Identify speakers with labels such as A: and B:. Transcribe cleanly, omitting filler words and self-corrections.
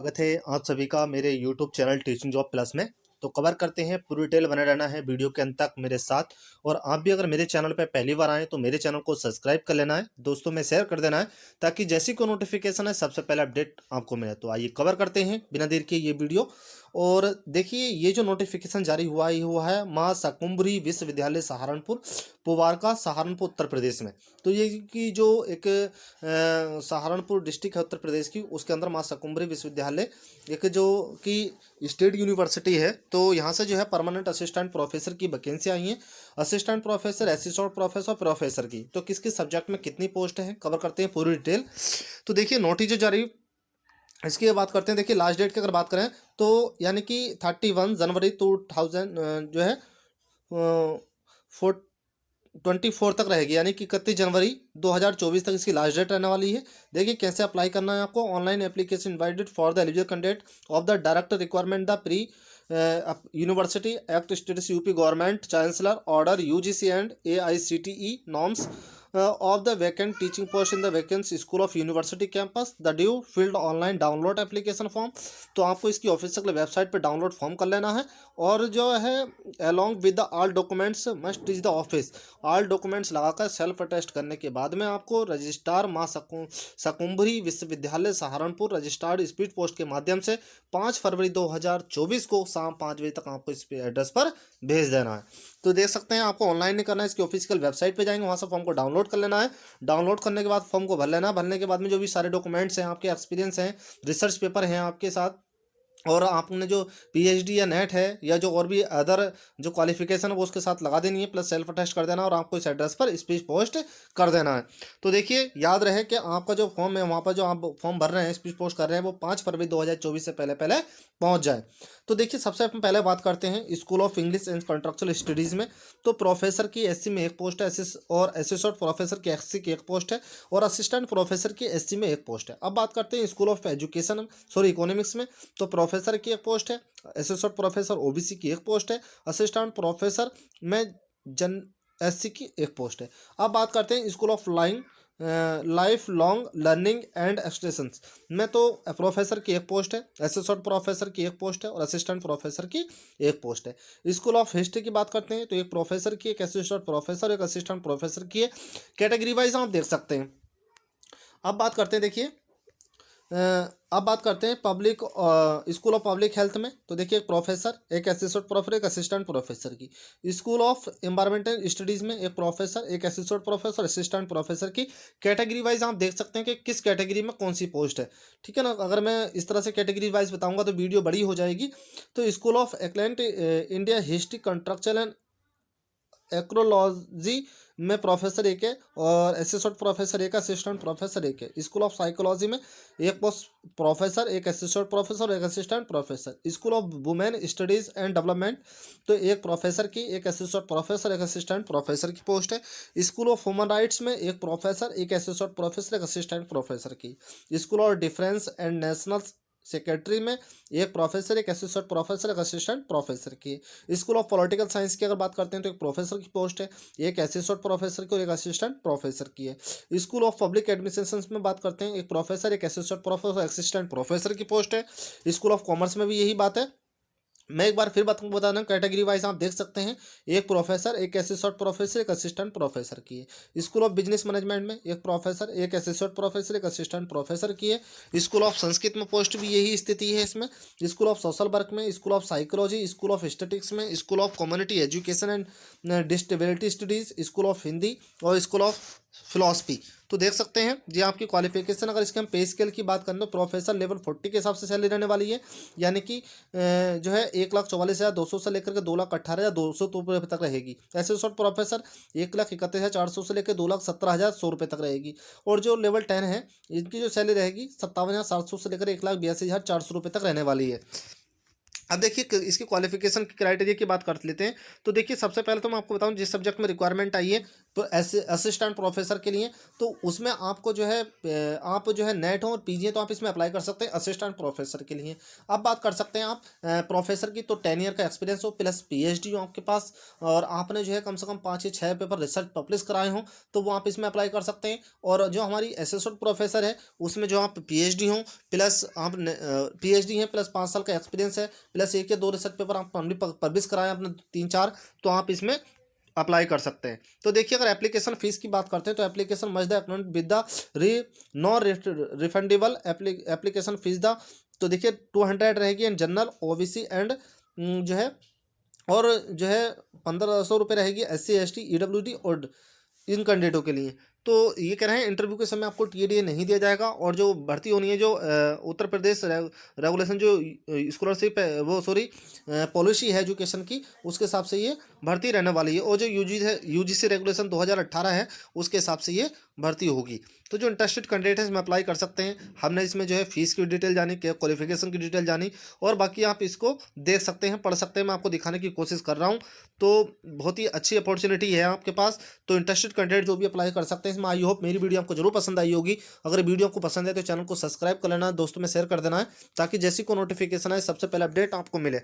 A: स्वागत है आप सभी का मेरे YouTube channel teaching job plus में। तो कवर करते हैं, पूरी डिटेल बने रहना है वीडियो के अंत तक मेरे साथ। और आप भी अगर मेरे चैनल पर पहली बार आए तो मेरे चैनल को सब्सक्राइब कर लेना है, दोस्तों में शेयर कर देना है, ताकि जैसी कोई नोटिफिकेशन है सबसे पहले अपडेट आपको मिले। तो आइए कवर करते हैं बिना देर के ये वीडियो। और देखिए, ये जो नोटिफिकेशन जारी हुआ है माँ शाकुंभरी विश्वविद्यालय सहारनपुर, पुवारका, सहारनपुर, उत्तर प्रदेश में। तो ये की जो एक सहारनपुर डिस्ट्रिक्ट है उत्तर प्रदेश की, उसके अंदर माँ शाकुंभरी विश्वविद्यालय एक जो कि स्टेट यूनिवर्सिटी है। तो यहाँ से जो है परमानेंट असिस्टेंट प्रोफेसर की वैकेंसी आई है, assistant professor, assistant professor, professor की। तो किस किस सब्जेक्ट में कितनी पोस्ट है कवर करते हैं पूरी डिटेल। तो देखिए, नोटिस जो जारी, इसकी बात करते हैं। देखिए, लास्ट डेट की अगर बात करें तो यानी कि 31 जनवरी 2000 जो है 24 तक रहेगी, यानी कि 31 जनवरी 2024 तक इसकी लास्ट डेट रहने वाली है। देखिए कैसे अप्लाई करना है आपको। Online application invited for the eligible candidate of the director requirement the pre university act status UP government chancellor order UGC and AICTE norms of the vacant teaching post in the vacancy school of university campus the due filled online download application form। तो आपको इसकी official website पर download form कर लेना है। और जो है along with the all documents must reach the office, all documents लगाकर सेल्फ अटेस्ट करने के बाद में आपको रजिस्ट्रार माँ शाकुंभरी विश्वविद्यालय सहारनपुर रजिस्टर्ड स्पीड पोस्ट के माध्यम से 5 फरवरी 2024 को शाम 5 बजे तक आपको इस एड्रेस पर भेज देना है। तो देख सकते हैं, आपको ऑनलाइन नहीं करना है, इसकी ऑफिशियल वेबसाइट पे जाएंगे, वहाँ से फॉर्म को डाउनलोड कर लेना है। डाउनलोड करने के बाद फॉर्म को भर लेना है। भरने के बाद में जो भी सारे डॉक्यूमेंट्स हैं, आपके एक्सपीरियंस हैं, रिसर्च पेपर हैं आपके साथ, और आपने जो PhD या नेट है या जो और भी अदर जो क्वालिफिकेशन है वो उसके साथ लगा देनी है, प्लस सेल्फ अटेस्ट कर देना और आपको इस एड्रेस पर स्पीच पोस्ट कर देना है। तो देखिए, याद रहे कि आपका जो फॉर्म है वहाँ पर जो आप फॉर्म भर रहे हैं, स्पीच पोस्ट कर रहे हैं, वो 5 फरवरी 2024 से पहले पहले पहुँच जाए। तो देखिए, सबसे पहले बात करते हैं school of English and contractual studies में। तो प्रोफेसर की SC में एक पोस्ट है, और असिस्टेंट प्रोफेसर की SC की एक पोस्ट है, और असिस्टेंट प्रोफेसर की SC में एक पोस्ट है। अब बात करते हैं स्कूल ऑफ एजुकेशन इकोनॉमिक्स में। तो प्रोफेसर की एक पोस्ट है, असिस्टेंट प्रोफेसर OBC की एक पोस्ट है, असिस्टेंट प्रोफेसर में जन SC की एक पोस्ट है। अब बात करते हैं school of life long learning and extensions में। तो प्रोफेसर की एक पोस्ट है, असिस्टेंट प्रोफेसर की एक पोस्ट है, और असिस्टेंट प्रोफेसर की एक पोस्ट है। स्कूल ऑफ हिस्ट्री की बात करते हैं तो एक प्रोफेसर की, एक असिस्टेंट प्रोफेसर, एक असिस्टेंट प्रोफेसर की है। कैटेगरी वाइज आप देख सकते हैं। अब बात करते हैं, देखिए अब बात करते हैं public school of public health में। तो देखिए, एक प्रोफेसर, एक असिस्टेंट प्रोफेसर, एक असिस्टेंट प्रोफेसर की। स्कूल ऑफ एनवायरमेंटल स्टडीज़ में एक प्रोफेसर, एक असिस्टेंट प्रोफेसर, असिस्टेंट प्रोफेसर की। कैटेगरी वाइज आप देख सकते हैं कि किस कैटेगरी में कौन सी पोस्ट है, ठीक है ना। अगर मैं इस तरह से कैटेगरी वाइज बताऊंगा तो वीडियो बड़ी हो जाएगी। तो school of ancient India history construction and archaeology में प्रोफेसर एक है, और असिस्टेंट प्रोफेसर एक, असिस्टेंट प्रोफेसर एक है। स्कूल ऑफ साइकोलॉजी में एक पोस्ट प्रोफेसर, एक असिस्टेंट प्रोफेसर, एक assistant professor. School of women studies and development, तो एक प्रोफेसर की, एक असिस्टेंट प्रोफेसर, एक असिस्टेंट प्रोफेसर की पोस्ट है। स्कूल ऑफ ह्यूमन राइट्स में एक प्रोफेसर, एक असिस्टेंट प्रोफेसर, एक असिस्टेंट प्रोफेसर की। School of defence and national secretary में एक प्रोफेसर, एक असिस्टेंट प्रोफेसर, एक असिस्टेंट प्रोफेसर की। स्कूल ऑफ पॉलिटिकल साइंस की अगर बात करते हैं तो एक प्रोफेसर की पोस्ट है, एक असिस्टेंट प्रोफेसर की और एक असिस्टेंट प्रोफेसर की है। स्कूल ऑफ पब्लिक एडमिनिस्ट्रेशन में बात करते हैं, एक प्रोफेसर, एक असिस्टेंट प्रोफेसर, असिस्टेंट प्रोफेसर की पोस्ट है। स्कूल ऑफ कॉमर्स में भी यही बात है। मैं एक बार फिर बता दूं, कैटेगरी वाइज आप देख सकते हैं, एक प्रोफेसर, एक असिस्टेंट प्रोफेसर, एक असिस्टेंट प्रोफेसर की है। स्कूल ऑफ बिजनेस मैनेजमेंट में एक प्रोफेसर, एक असिस्टेंट प्रोफेसर, एक असिस्टेंट प्रोफेसर की है। स्कूल ऑफ संस्कृत में पोस्ट भी यही स्थिति है इसमें। स्कूल ऑफ सोशल वर्क में, school of psychology, school of statics में, school of community education and disability studies, school of Hindi और स्कूल ऑफ फिलॉसफी। तो देख सकते हैं जी आपकी क्वालिफिकेशन। अगर इसके हम पे स्केल की बात करें तो प्रोफेसर लेवल 40 के हिसाब से सैलरी रहने वाली है, यानी कि जो है 1,44,200 से लेकर के 2,18,200 रुपये तक रहेगी। ऐसे प्रोफेसर 1,31,400 से लेकर 2,17,100 रुपये तक रहेगी। और जो लेवल 10 है, इनकी जो सैलरी रहेगी 57,700 से लेकर 1,82,400 रुपये तक रहने वाली है। अब देखिए, इसकी क्वालिफिकेशन की क्राइटेरिया की बात कर लेते हैं। तो देखिए, सबसे पहले तो मैं आपको बताऊं, जिस सब्जेक्ट में रिक्वायरमेंट आई है असिस्टेंट प्रोफेसर के लिए। तो उसमें आपको जो है आप जो है नेट हो और पीजी है तो आप इसमें अप्लाई कर सकते हैं असिस्टेंट प्रोफेसर के लिए। अब बात कर सकते हैं आप प्रोफेसर की, तो 10 ईयर का एक्सपीरियंस हो प्लस पीएचडी हो आपके पास, और आपने जो है कम से कम 5 या 6 पेपर रिसर्च पब्लिश कराए हों, तो वो आप इसमें अप्लाई कर सकते हैं। और जो हमारी असिस्टेंट प्रोफेसर है उसमें जो आप पीएचडी हो प्लस आप पीएचडी है प्लस 5 साल का एक्सपीरियंस है प्लस 1 या 2 रिसर्च पेपर आप पब्लिश कराएं अपने 3-4, तो आप इसमें अप्लाई कर सकते हैं। तो देखिए अगर एप्लीकेशन फीस की बात करते हैं तो application must the account with the re non refundable application fee the, तो देखिए 200 रहेगी एंड जनरल ओबीसी एंड जो है, और जो है 1500 रुपये रहेगी SC ST EWD और इन कैंडिडेटों के लिए। तो ये कह रहे हैं इंटरव्यू के समय आपको TDA नहीं दिया जाएगा, और जो भर्ती होनी है जो उत्तर प्रदेश रेगुलेशन जो स्कॉलरशिप है वो सॉरी पॉलिसी है एजुकेशन की, उसके हिसाब से ये भर्ती रहने वाली है। और जो यूजीसी रेगुलेशन 2018 है उसके हिसाब से ये भर्ती होगी। तो जो इंटरेस्टेड कैंडिडेट है इसमें अप्लाई कर सकते हैं। हमने इसमें जो है फीस की डिटेल जानी, क्वालिफिकेशन की डिटेल जानी, और बाकी आप इसको देख सकते हैं, पढ़ सकते हैं। मैं आपको दिखाने की कोशिश कर रहा हूँ। तो बहुत ही अच्छी अपॉर्चुनिटी है आपके पास। तो इंटरेस्टेड कैंडिडेट जो भी अप्लाई कर सकते हैं इसमें। आई होप मेरी वीडियो आपको जरूर पसंद आई होगी। अगर वीडियो आपको पसंद है तो चैनल को सब्सक्राइब कर लेना, दोस्तों में शेयर कर देना है, ताकि जैसी को नोटिफिकेशन आए सबसे पहले अपडेट आपको मिले।